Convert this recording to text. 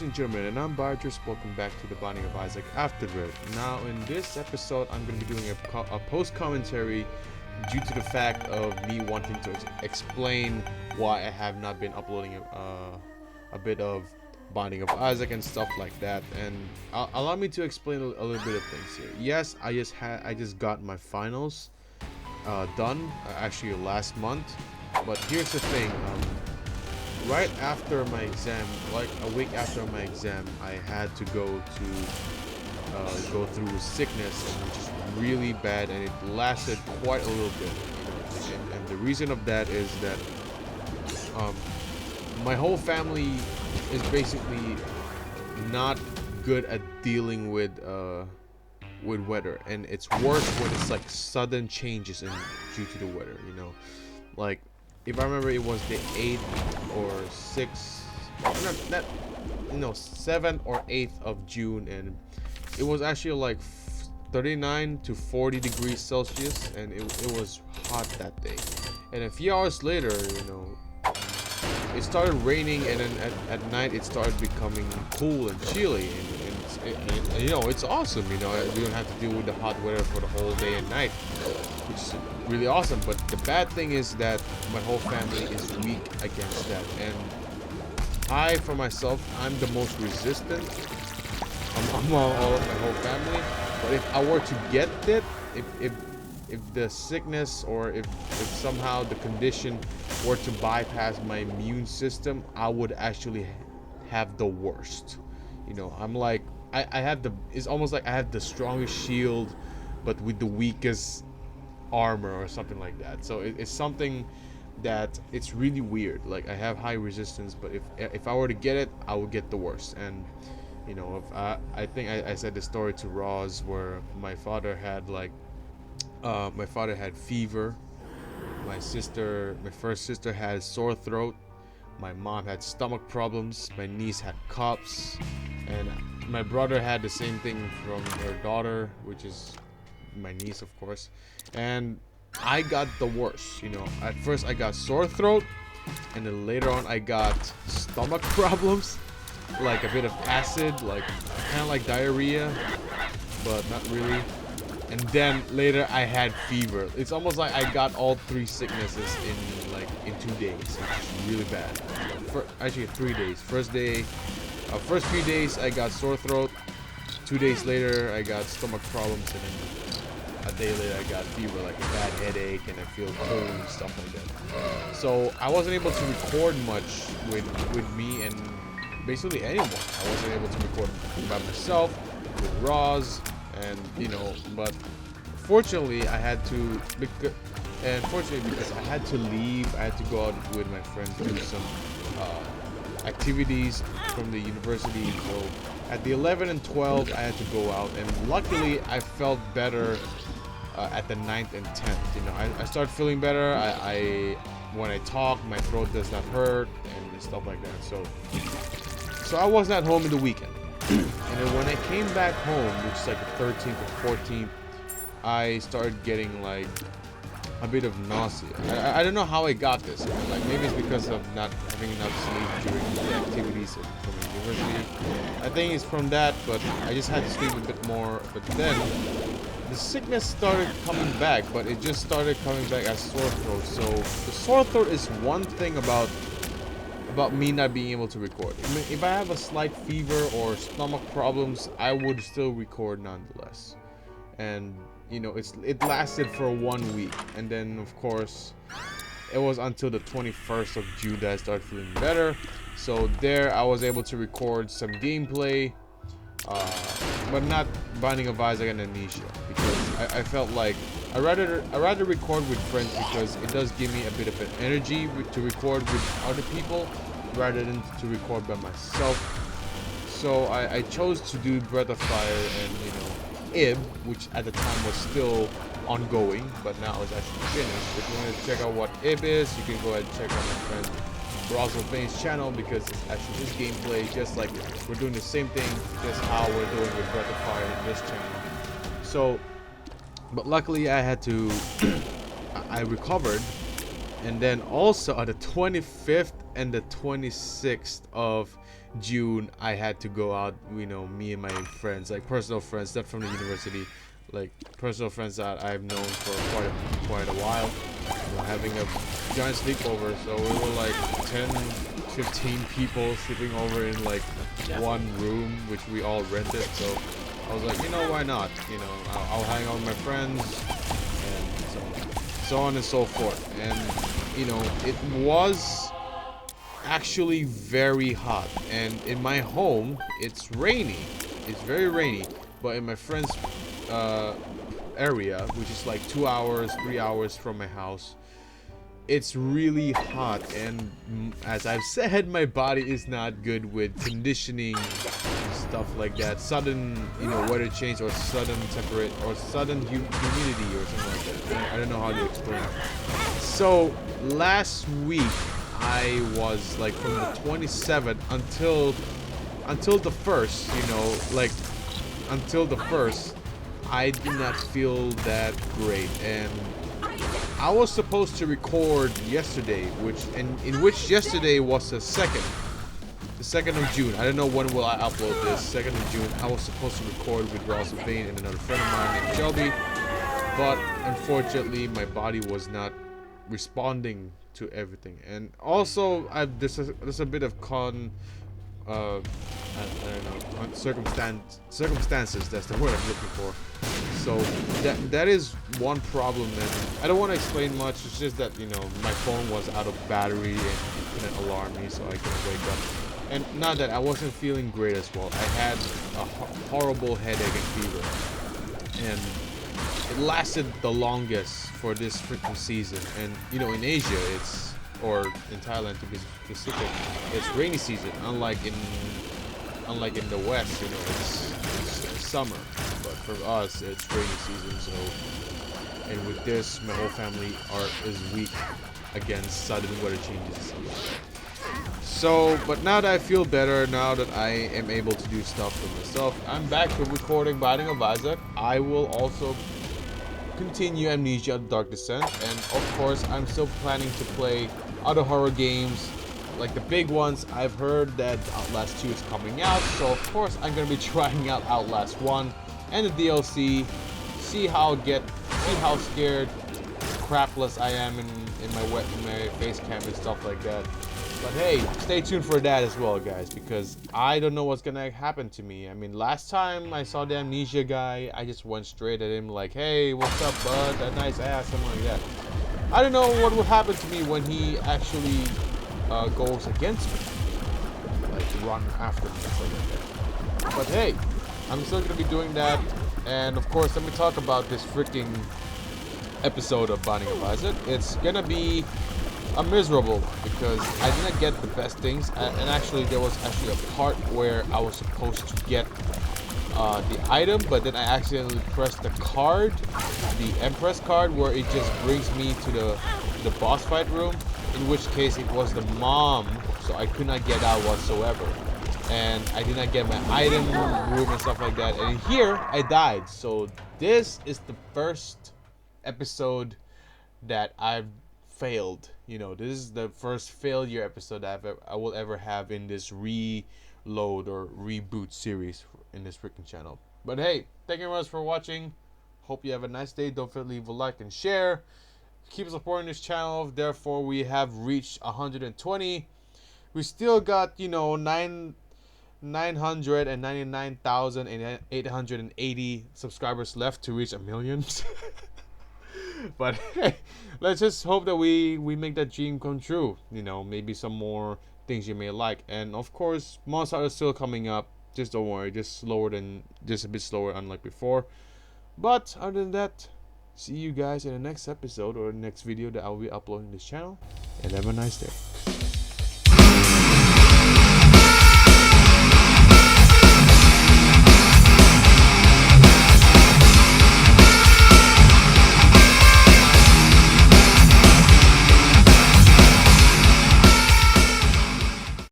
and gentlemen, and I'm Biotrex. Welcome back to the Binding of Isaac Afterbirth. Now, in this episode, I'm going to be doing a post commentary due to the fact of me wanting to explain why I have not been uploading a bit of Binding of Isaac and stuff like that. And allow me to explain a little bit of things here. Yes, I just got my finals done actually last month. But here's the thing. Right after my exam, like a week after my exam, I had to go through sickness, which is really bad, and it lasted quite a little bit. And the reason of that is that my whole family is basically not good at dealing with weather, and it's worse when it's like sudden changes due to the weather. Like. If I remember, it was the 8th or 6th, 7th or 8th of June, and it was actually like 39 to 40 degrees Celsius, and it was hot that day. And a few hours later, it started raining, and then at night it started becoming cool and chilly, and it's awesome. You don't have to deal with the hot weather for the whole day and night, which is really awesome. But the bad thing is that my whole family is weak against that, and I, for myself, I'm the most resistant among all of my whole family. But if I were to get it, if the sickness or if somehow the condition were to bypass my immune system, I would actually have the worst. I'm like, I have it's almost like I have the strongest shield but with the weakest armor or something like that. So it's something that it's really weird. Like, I have high resistance, but if I were to get it, I would get the worst. And if I think I said the story to Roz where my father had fever, my first sister had sore throat, my mom had stomach problems, my niece had coughs, and my brother had the same thing from her daughter, which is my niece, of course. And I got the worst. At first I got sore throat, and then later on I got stomach problems, like a bit of acid, like kind of like diarrhea, but not really. And then later I had fever. It's almost like I got all three sicknesses in 2 days, which is really bad. Actually 3 days. First few days I got sore throat. 2 days later I got stomach problems, and then a day later I got fever, like a bad headache, and I feel cold and stuff like that. So I wasn't able to record much with me and basically anyone. I wasn't able to record by myself, with Roz, and but fortunately I had to, because I had to leave, I had to go out with my friends, do some activities from the university. So at the 11 and 12 I had to go out, and luckily I felt better at the 9th and 10th. I started feeling better. When I talk, my throat does not hurt and stuff like that. So I was not home in the weekend. And then when I came back home, which is like the 13th or 14th, I started getting like a bit of nausea. I don't know how I got this. Like, maybe it's because of not having enough sleep during the activities from the university. I think it's from that, but I just had to sleep a bit more. But then the sickness started coming back, but it just started coming back as sore throat. So the sore throat is one thing about me not being able to record. I mean, if I have a slight fever or stomach problems, I would still record nonetheless. And it lasted for 1 week, and then of course it was until the 21st of June that I started feeling better. So there I was able to record some gameplay, but not Binding of Isaac and Amnesia, because I felt like I rather record with friends, because it does give me a bit of an energy to record with other people rather than to record by myself. So I chose to do Breath of Fire and Ib, which at the time was still ongoing, but now it's actually finished. If you want to check out what Ib is, you can go ahead and check out my friend Rosalvane's channel, because it's actually his gameplay, just like we're doing the same thing, just how we're doing with Breath of Fire in this channel. So, but luckily I had to, I recovered, and then also on the 25th and the 26th of June, I had to go out, you know, me and my friends, like personal friends, not from the university, like personal friends that I've known for quite a while, you know, having a giant sleepover. So we were like 10, 15 people sleeping over in like one room, which we all rented. So I was like, you know, why not? You know, I'll hang out with my friends, and so on and so forth. And you know, it was actually very hot, and in my home it's rainy. It's very rainy, but in my friend's area, which is like 2 hours, 3 hours from my house, it's really hot. And as I've said, my body is not good with conditioning stuff like that, sudden, you know, weather change, or sudden temperature, or sudden humidity, or something like that. I don't know how to explain it. So last week I was like from the 27th until the 1st, you know, like until the 1st, I did not feel that great. And I was supposed to record yesterday, in which yesterday was the 2nd of June. I don't know when will I upload this. 2nd of June, I was supposed to record with Ross Vane and another friend of mine named Shelby, but unfortunately my body was not responding to everything. And also there's a bit of I don't know, circumstances, that's the word I'm looking for. So that is one problem, and I don't want to explain much. It's just that, you know, my phone was out of battery and it couldn't alarm me, so I couldn't wake up. And not that I wasn't feeling great as well. I had a horrible headache and fever, and it lasted the longest for this freaking season. And you know, in Asia, or in Thailand to be specific, it's rainy season. Unlike in the West, you know, it's summer. But for us, it's rainy season. So, and with this, my whole family is weak against sudden weather changes. So, but now that I feel better, now that I am able to do stuff for myself, I'm back to recording Binding of Isaac. I will also continue Amnesia: Dark Descent, and of course I'm still planning to play other horror games, like the big ones. I've heard that Outlast 2 is coming out, so of course I'm gonna be trying out Outlast 1 and the DLC, see how scared crapless I am in my face cam and stuff like that. But hey, stay tuned for that as well, guys, because I don't know what's gonna happen to me. I mean, last time I saw the Amnesia guy, I just went straight at him like, hey, what's up, bud? That nice ass, something like that. I don't know what will happen to me when he actually goes against me, like run after me, something like that. But hey, I'm still gonna be doing that. And of course, let me talk about this freaking episode of Binding of Isaac. It's gonna be a miserable one because I didn't get the best things, and actually there was actually a part where I was supposed to get the item, but then I accidentally pressed the card, the Empress card, where it just brings me to the boss fight room, in which case it was the mom, so I could not get out whatsoever, and I did not get my item room and stuff like that, and here I died. So this is the first episode that I've failed. You know, this is the first failure episode I will ever have in this reload or reboot series in this freaking channel. But hey, thank you very much for watching. Hope you have a nice day. Don't forget to leave a like and share. Keep supporting this channel. Therefore, we have reached 120. We still got, you know, 999,880 subscribers left to reach 1 million. But hey, let's just hope that we make that dream come true. You know, maybe some more things you may like. And of course, Monster Hunter is still coming up. Just don't worry, just a bit slower unlike before. But other than that, see you guys in the next episode or next video that I'll be uploading this channel. And have a nice day.